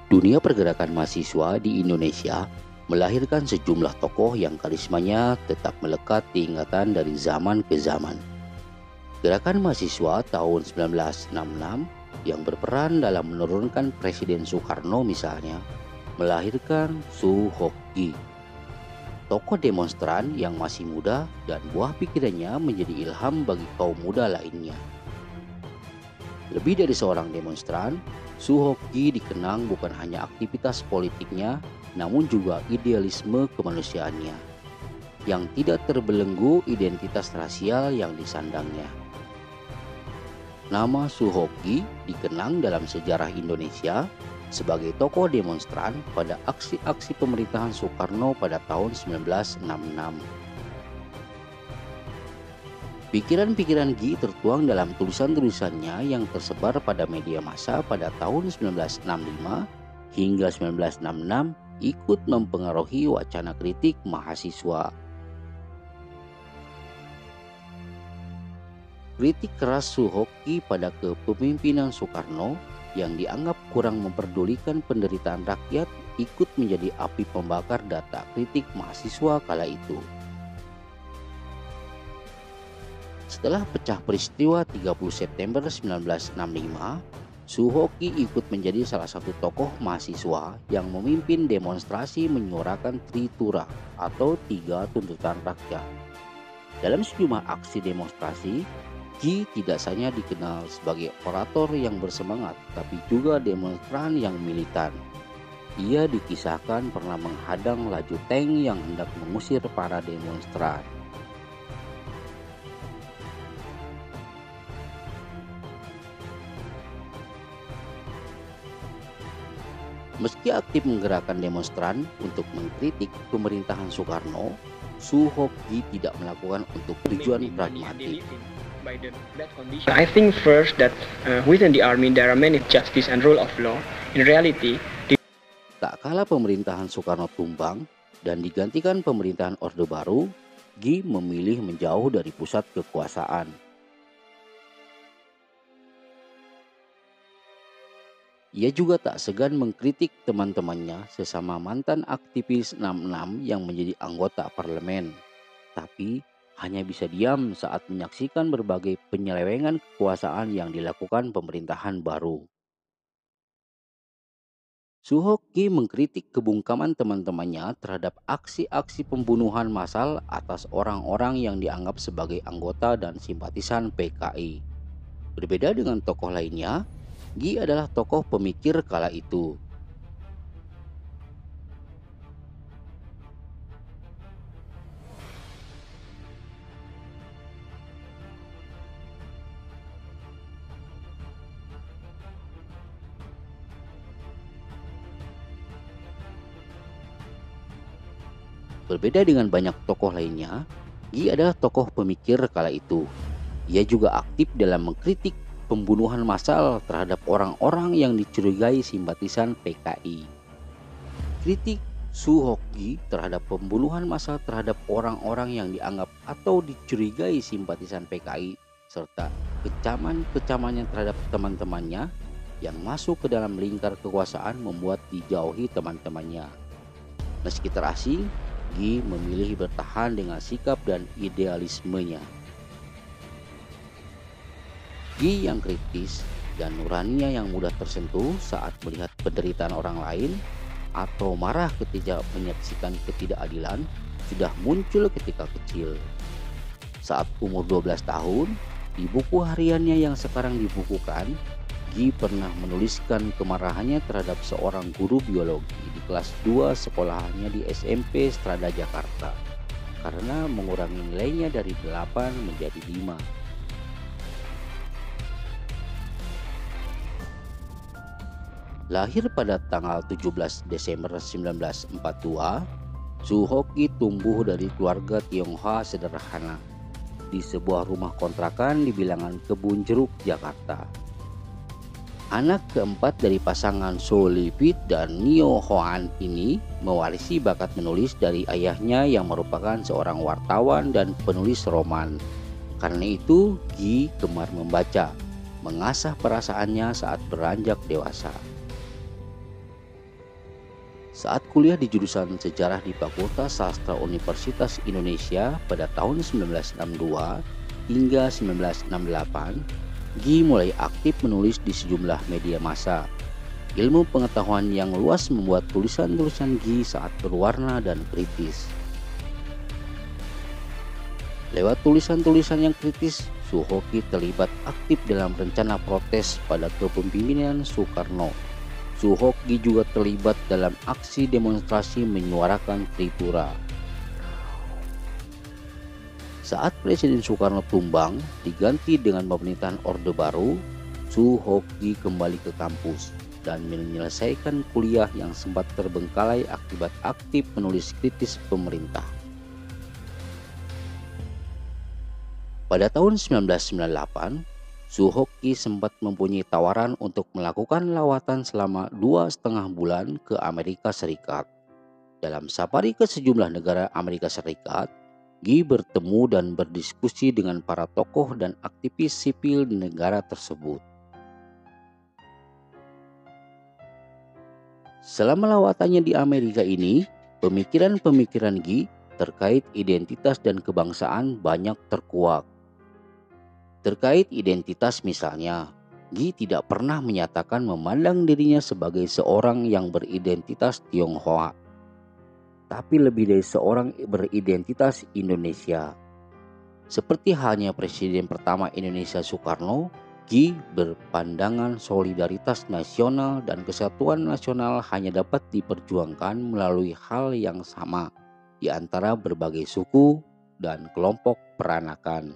Dunia pergerakan mahasiswa di Indonesia melahirkan sejumlah tokoh yang karismanya tetap melekat di ingatan dari zaman ke zaman. Gerakan mahasiswa tahun 1966 yang berperan dalam menurunkan Presiden Soekarno misalnya, melahirkan Suhoki, tokoh demonstran yang masih muda dan buah pikirannya menjadi ilham bagi kaum muda lainnya. Lebih dari seorang demonstran, Suhoki dikenang bukan hanya aktivitas politiknya, namun juga idealisme kemanusiaannya, yang tidak terbelenggu identitas rasial yang disandangnya. Nama Suhoki dikenang dalam sejarah Indonesia sebagai tokoh demonstran pada aksi-aksi pemerintahan Soekarno pada tahun 1966. Pikiran-pikiran Gi tertuang dalam tulisan-tulisannya yang tersebar pada media massa pada tahun 1965 hingga 1966 ikut mempengaruhi wacana kritik mahasiswa. Kritik keras Suhoki pada kepemimpinan Soekarno yang dianggap kurang memperdulikan penderitaan rakyat ikut menjadi api pembakar data kritik mahasiswa kala itu. Setelah pecah peristiwa 30 September 1965, Suhoki ikut menjadi salah satu tokoh mahasiswa yang memimpin demonstrasi menyuarakan Tritura atau 3 tuntutan rakyat. Dalam sejumlah aksi demonstrasi, Gi tidak hanya dikenal sebagai orator yang bersemangat, tapi juga demonstran yang militan. Ia dikisahkan pernah menghadang laju tank yang hendak mengusir para demonstran. Meski aktif menggerakkan demonstran untuk mengkritik pemerintahan Soekarno, Suhoki tidak melakukan untuk tujuan pragmatik. I think first that within the army there are many justice and rule of law. In reality, tak kala pemerintahan Soekarno tumbang dan digantikan pemerintahan Orde Baru, Gi memilih menjauh dari pusat kekuasaan. Ia juga tak segan mengkritik teman-temannya sesama mantan aktivis 66 yang menjadi anggota parlemen. Tapi hanya bisa diam saat menyaksikan berbagai penyelewengan kekuasaan yang dilakukan pemerintahan baru. Suhoki mengkritik kebungkaman teman-temannya terhadap aksi-aksi pembunuhan massal atas orang-orang yang dianggap sebagai anggota dan simpatisan PKI. Berbeda dengan tokoh lainnya, Gi adalah tokoh pemikir kala itu. Berbeda dengan banyak tokoh lainnya, Gi adalah tokoh pemikir kala itu. Ia juga aktif dalam mengkritik pembunuhan massal terhadap orang-orang yang dicurigai simpatisan PKI. Kritik Suhoki terhadap pembunuhan massal terhadap orang-orang yang dianggap atau dicurigai simpatisan PKI serta kecaman-kecamannya terhadap teman-temannya yang masuk ke dalam lingkar kekuasaan membuat dijauhi teman-temannya. Meski terasing, Gi memilih bertahan dengan sikap dan idealismenya. Gi yang kritis dan nuraninya yang mudah tersentuh saat melihat penderitaan orang lain atau marah ketika menyaksikan ketidakadilan sudah muncul ketika kecil. Saat umur 12 tahun, di buku hariannya yang sekarang dibukukan, Gi pernah menuliskan kemarahannya terhadap seorang guru biologi di kelas 2 sekolahannya di SMP Strada Jakarta karena mengurangi nilainya dari 8 menjadi 5. Lahir pada tanggal 17 Desember 1942, Suhoki tumbuh dari keluarga Tionghoa sederhana di sebuah rumah kontrakan di bilangan Kebun Jeruk, Jakarta. Anak keempat dari pasangan So Lipit dan Nio Hoan ini mewarisi bakat menulis dari ayahnya yang merupakan seorang wartawan dan penulis roman. Karena itu, Gi gemar membaca, mengasah perasaannya saat beranjak dewasa. Saat kuliah di jurusan Sejarah di Fakultas Sastra Universitas Indonesia pada tahun 1962 hingga 1968, Gi mulai aktif menulis di sejumlah media massa. Ilmu pengetahuan yang luas membuat tulisan-tulisan Gi sangat berwarna dan kritis. Lewat tulisan-tulisan yang kritis, Suhoki terlibat aktif dalam rencana protes pada kepemimpinan Soekarno. Suhoki juga terlibat dalam aksi demonstrasi menyuarakan Tripura. Saat Presiden Soekarno tumbang diganti dengan pemerintahan Orde Baru, Suhoki kembali ke kampus dan menyelesaikan kuliah yang sempat terbengkalai akibat aktif menulis kritis pemerintah. Pada tahun 1998, Suhoki sempat mempunyai tawaran untuk melakukan lawatan selama 2,5 bulan ke Amerika Serikat. Dalam safari ke sejumlah negara Amerika Serikat, Gi bertemu dan berdiskusi dengan para tokoh dan aktivis sipil di negara tersebut. Selama lawatannya di Amerika ini, pemikiran-pemikiran Gi terkait identitas dan kebangsaan banyak terkuak. Terkait identitas misalnya, Gi tidak pernah menyatakan memandang dirinya sebagai seorang yang beridentitas Tionghoa, tapi lebih dari seorang beridentitas Indonesia. Seperti halnya Presiden pertama Indonesia Soekarno, Gi berpandangan solidaritas nasional dan kesatuan nasional hanya dapat diperjuangkan melalui hal yang sama di antara berbagai suku dan kelompok peranakan.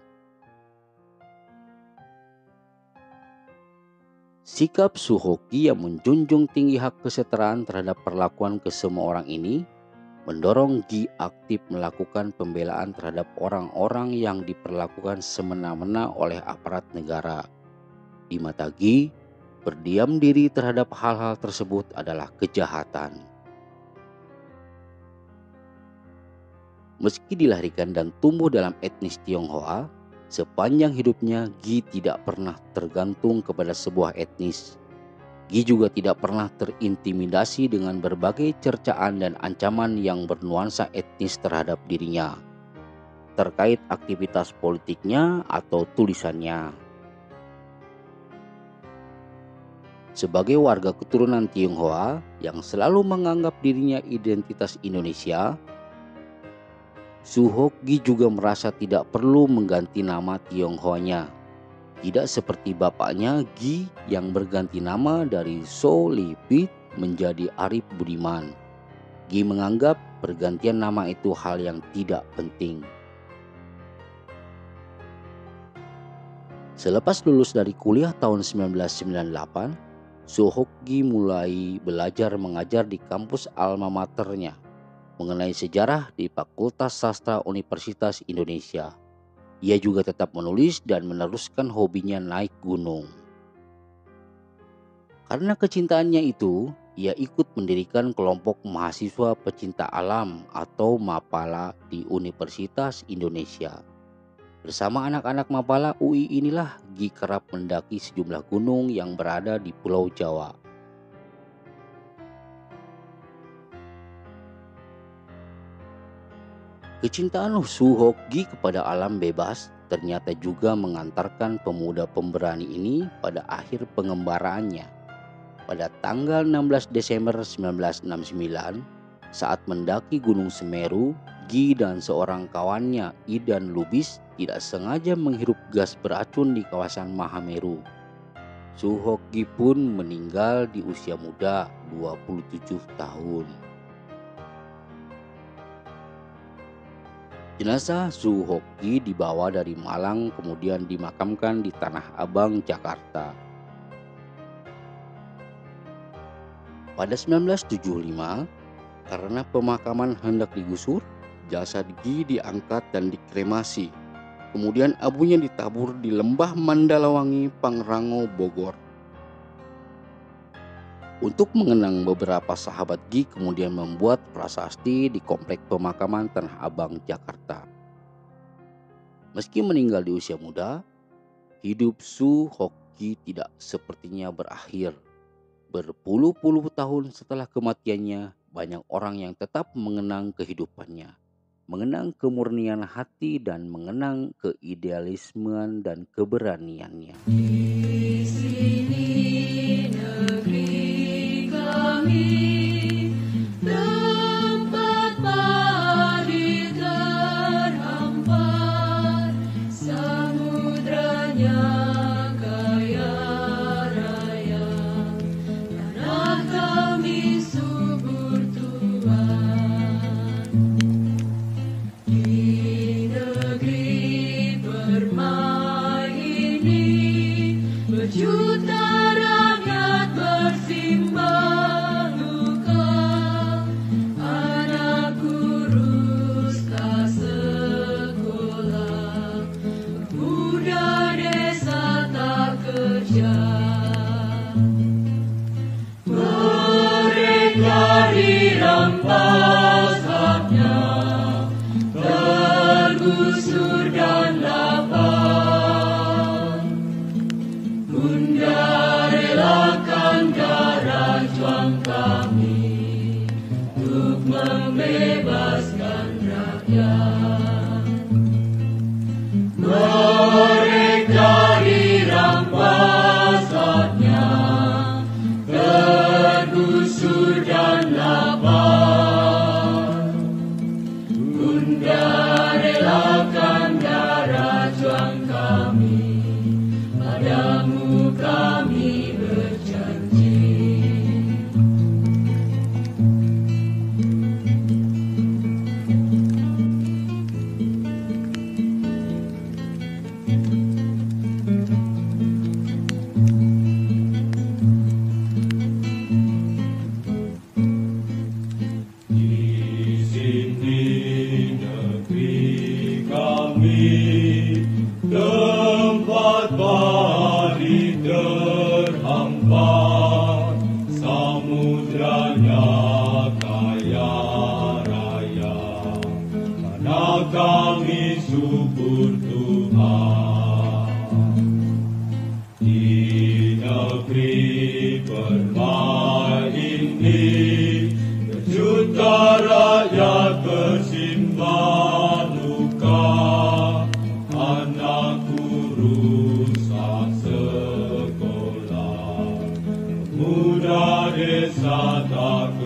Sikap Suhoki yang menjunjung tinggi hak kesetaraan terhadap perlakuan ke semua orang ini mendorong Gi aktif melakukan pembelaan terhadap orang-orang yang diperlakukan semena-mena oleh aparat negara. Di mata Gi, berdiam diri terhadap hal-hal tersebut adalah kejahatan. Meski dilahirkan dan tumbuh dalam etnis Tionghoa, sepanjang hidupnya Gi tidak pernah tergantung kepada sebuah etnis. Gi juga tidak pernah terintimidasi dengan berbagai cercaan dan ancaman yang bernuansa etnis terhadap dirinya, terkait aktivitas politiknya atau tulisannya. Sebagai warga keturunan Tionghoa yang selalu menganggap dirinya identitas Indonesia, Suhoki juga merasa tidak perlu mengganti nama Tionghoanya. Tidak seperti bapaknya Gi yang berganti nama dari So Lipit menjadi Arif Budiman. Gi menganggap pergantian nama itu hal yang tidak penting. Selepas lulus dari kuliah tahun 1998, Suhoki mulai belajar mengajar di kampus alma maternya mengenai sejarah di Fakultas Sastra Universitas Indonesia. Ia juga tetap menulis dan meneruskan hobinya naik gunung. Karena kecintaannya itu, ia ikut mendirikan kelompok mahasiswa pecinta alam atau Mapala di Universitas Indonesia. Bersama anak-anak Mapala UI inilah Gi kerap mendaki sejumlah gunung yang berada di Pulau Jawa. Kecintaan Suhoki kepada alam bebas ternyata juga mengantarkan pemuda pemberani ini pada akhir pengembaraannya. Pada tanggal 16 Desember 1969, saat mendaki Gunung Semeru, Gi dan seorang kawannya Idan Lubis tidak sengaja menghirup gas beracun di kawasan Mahameru. Suhoki pun meninggal di usia muda 27 tahun. Jenazah Suhoki dibawa dari Malang kemudian dimakamkan di Tanah Abang, Jakarta. Pada 1975, karena pemakaman hendak digusur, jasad Gi diangkat dan dikremasi. Kemudian abunya ditabur di Lembah Mandalawangi, Pangrango, Bogor. Untuk mengenang beberapa sahabat Gi kemudian membuat prasasti di Komplek Pemakaman Tanah Abang, Jakarta. Meski meninggal di usia muda, hidup Suhoki tidak sepertinya berakhir. Berpuluh-puluh tahun setelah kematiannya, banyak orang yang tetap mengenang kehidupannya, mengenang kemurnian hati dan mengenang keidealismean dan keberaniannya. Di sini negeri kami, tempat padi terhampar, samudranya kaya raya, tanah kami subur Tuhan. Di negeri permai ini, berjuta rakyat bersimbah luka, anak kurus tak sekolah, pemuda desa tak kerja. Mereka dirampas haknya, tergusur dan lapar. Bunda relakan darah juang kami untuk membebaskan rakyat. Mereka dirampas haknya, tergusur dan lapar. Bunda relakan darah juang kami, padamu kami berjanji. Di sini negeri kami, tempat padi terhampar, samudranya kaya raya, tanah kami subur Tuhan. Di negeri permai ini, berjuta rakyat bersimbah luka, anak kurus tak sekolah, pemuda desa tak